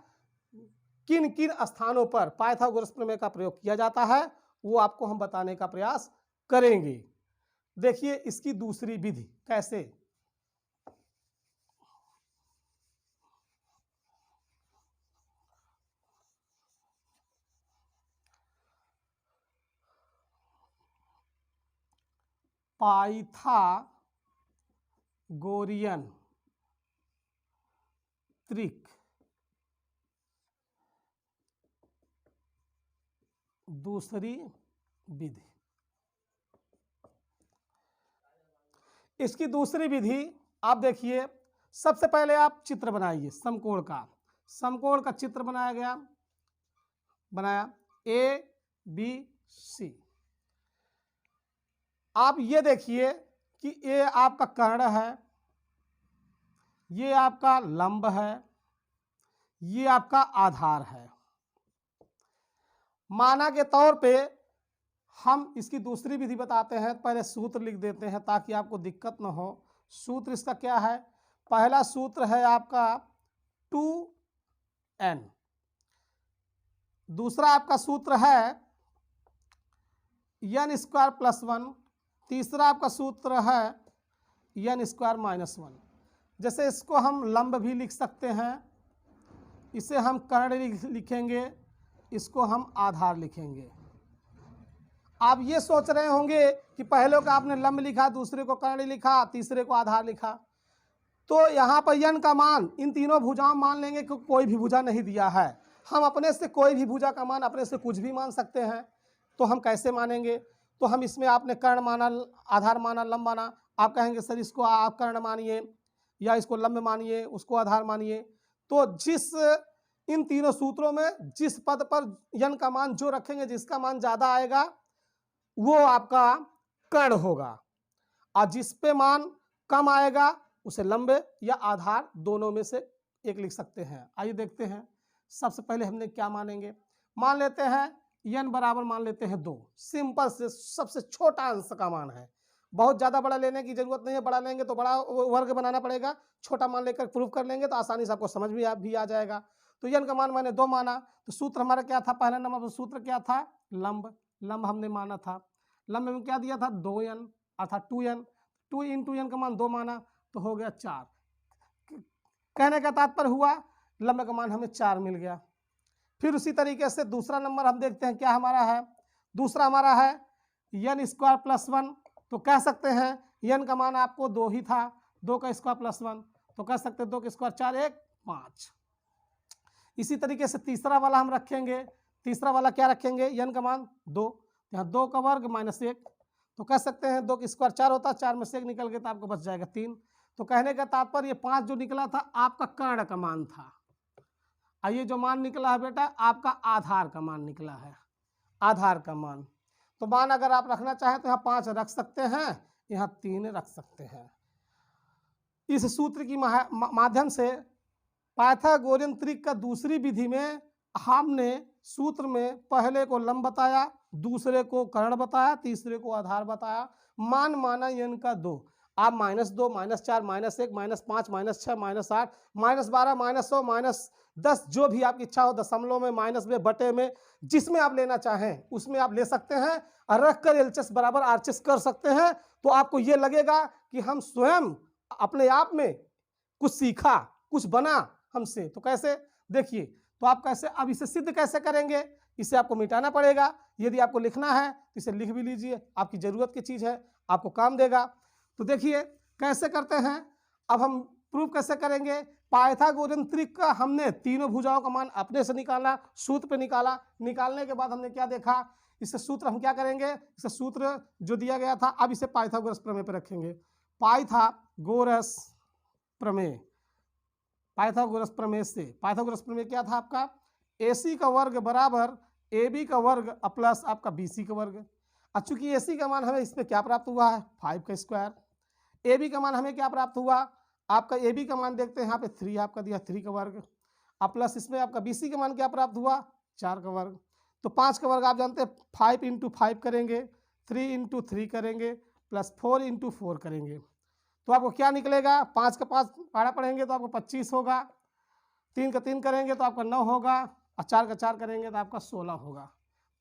Speaker 1: किन किन स्थानों पर पाइथागोरस प्रमेय का प्रयोग किया जाता है वो आपको हम बताने का प्रयास करेंगे। देखिए इसकी दूसरी विधि कैसे। पाइथागोरियन त्रिक दूसरी विधि। इसकी दूसरी विधि आप देखिए, सबसे पहले आप चित्र बनाइए समकोण का। समकोण का चित्र बनाया गया, बनाया ए बी सी। आप ये देखिए कि ये आपका कर्ण है, ये आपका लंब है, ये आपका आधार है। माना के तौर पे हम इसकी दूसरी विधि बताते हैं। पहले सूत्र लिख देते हैं ताकि आपको दिक्कत ना हो। सूत्र इसका क्या है? पहला सूत्र है आपका 2n, दूसरा आपका सूत्र है n स्क्वायर प्लस 1, तीसरा आपका सूत्र है n स्क्वायर माइनस 1। जैसे इसको हम लंब भी लिख सकते हैं, इसे हम कर्ण लिखेंगे, इसको हम आधार लिखेंगे। आप ये सोच रहे होंगे कि पहले का आपने लंब लिखा, दूसरे को कर्ण लिखा, तीसरे को आधार लिखा, तो यहाँ पर n का मान इन तीनों भुजाओं मान लेंगे कि कोई भी भुजा नहीं दिया है। हम अपने से कोई भी भुजा का मान अपने से कुछ भी मान सकते हैं। तो हम कैसे मानेंगे? तो हम इसमें आपने कर्ण माना, आधार माना, लंब माना, आप कहेंगे सर इसको आप कर्ण मानिए, या इसको लंब मानिए, उसको आधार मानिए। तो जिस इन तीनों सूत्रों में जिस पद पर यन का मान जो रखेंगे, जिसका मान ज़्यादा आएगा वो आपका कर्ण होगा, और जिस पे मान कम आएगा उसे लंब या आधार दोनों में से एक लिख सकते हैं। आइए देखते हैं। सबसे पहले हमने क्या मानेंगे, मान लेते हैं यन बराबर मान लेते हैं 2। सिंपल से सबसे छोटा अंश का मान है, बहुत ज़्यादा बड़ा लेने की जरूरत नहीं है। बड़ा लेंगे तो बड़ा वर्ग बनाना पड़ेगा, छोटा मान लेकर प्रूफ कर लेंगे तो आसानी से आपको समझ भी आ जाएगा। तो यन का मान मैंने 2 माना, तो सूत्र हमारा क्या था, पहला नंबर पर सूत्र क्या था, लंब। लंब हमने माना था, लंब में क्या दिया था 2n अर्थात 2n, 2 इंटू n का मान 2 माना तो हो गया 4। कहने का तात्पर्य हुआ लंब का मान हमें 4 मिल गया। फिर उसी तरीके से दूसरा नंबर हम देखते हैं क्या हमारा है, दूसरा हमारा है n स्क्वायर प्लस 1। तो कह सकते हैं n का मान आपको 2 ही था, 2 का स्क्वायर प्लस 1, तो कह सकते हैं 2 का स्क्वायर 4 1 5। इसी तरीके से तीसरा वाला हम रखेंगे, तीसरा वाला क्या रखेंगे, n का मान 2, यहाँ 2 का वर्ग माइनस 1, तो कह सकते हैं 2 का स्क्वायर 4 होता है, 4 में से 1 निकल गया तो आपको बच जाएगा 3। तो कहने का तात्पर्य 5 जो निकला था आपका कर्ण का मान था, और ये जो मान निकला है बेटा आपका आधार का मान निकला है, आधार का मान। तो मान अगर आप रखना चाहें तो यहाँ 5 रख सकते हैं, यहाँ 3 रख सकते हैं। इस सूत्र की माध्यम से पाइथागोरियन त्रिक का दूसरी विधि में हमने सूत्र में पहले को लंब बताया, दूसरे को कर्ण बताया, तीसरे को आधार बताया। मान माना n का 2, आप -2 -4 -1 -5 -6 -8 -12 -100 -10 जो भी आपकी इच्छा हो, दशमलव में, माइनस में, बटे में, जिसमें आप लेना चाहें उसमें आप ले सकते हैं और रख कर एलएचएस बराबर आरएचएस कर सकते हैं। तो आपको ये लगेगा कि हम स्वयं अपने आप में कुछ सीखा, कुछ बना हमसे। तो कैसे, देखिए, तो आप कैसे, अब इसे सिद्ध कैसे करेंगे, इसे आपको मिटाना पड़ेगा। यदि आपको लिखना है तो इसे लिख भी लीजिए, आपकी ज़रूरत की चीज़ है, आपको काम देगा। तो देखिए कैसे करते हैं, अब हम प्रूफ कैसे करेंगे। पाइथागोरियन त्रिक का हमने तीनों भुजाओं का मान अपने से निकाला, सूत्र पे निकाला, निकालने के बाद हमने क्या देखा, इससे सूत्र हम क्या करेंगे, इससे सूत्र जो दिया गया था अब इसे पाइथागोरस प्रमेय पे रखेंगे। पाइथागोरस प्रमेय, पाइथागोरस प्रमेय से, पाइथागोरस प्रमेय क्या था आपका, AC का वर्ग बराबर AB का वर्ग प्लस आपका BC का वर्ग। अब चूंकि AC का मान हमें इस पर क्या प्राप्त हुआ है 5 का स्क्वायर, AB का मान हमें क्या प्राप्त हुआ, आपका AB का मान देखते हैं यहाँ पे 3 आपका दिया 3 का वर्ग, अब प्लस इसमें आपका BC का मान क्या प्राप्त हुआ 4 का वर्ग। तो 5 का वर्ग आप जानते हैं 5 इंटू 5 करेंगे, 3 इंटू 3 करेंगे, प्लस 4 इंटू 4 करेंगे, तो आपको क्या निकलेगा, 5 का 5 पारा पढ़ेंगे तो आपको 25 होगा, 3 का 3 करेंगे तो आपका 9 होगा, और 4 का 4 करेंगे तो आपका 16 होगा।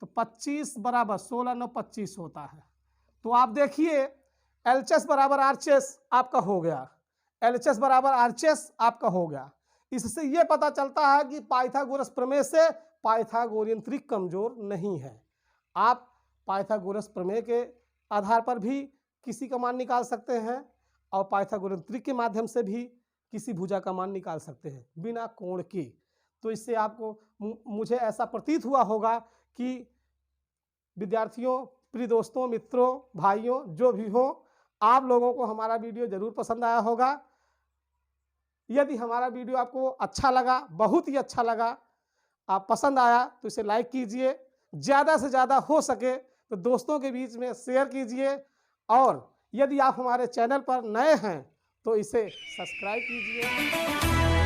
Speaker 1: तो 25 बराबर 16 9 25 होता है। तो आप देखिए एलएचएस बराबर आरएचएस आपका हो गया, एलएचएस बराबर आरएचएस आपका हो गया। इससे ये पता चलता है कि पाइथागोरस प्रमेय से पाइथागोरियन त्रिक कमजोर नहीं है। आप पाइथागोरस प्रमेय के आधार पर भी किसी का मान निकाल सकते हैं और पाइथागोरियन त्रिक के माध्यम से भी किसी भुजा का मान निकाल सकते हैं बिना कोण के। तो इससे आपको, मुझे ऐसा प्रतीत हुआ होगा कि विद्यार्थियों, प्रिय दोस्तों, मित्रों, भाइयों, जो भी हो, आप लोगों को हमारा वीडियो ज़रूर पसंद आया होगा। यदि हमारा वीडियो आपको अच्छा लगा, बहुत ही अच्छा लगा, आप पसंद आया तो इसे लाइक कीजिए, ज़्यादा से ज़्यादा हो सके तो दोस्तों के बीच में शेयर कीजिए, और यदि आप हमारे चैनल पर नए हैं तो इसे सब्सक्राइब कीजिए।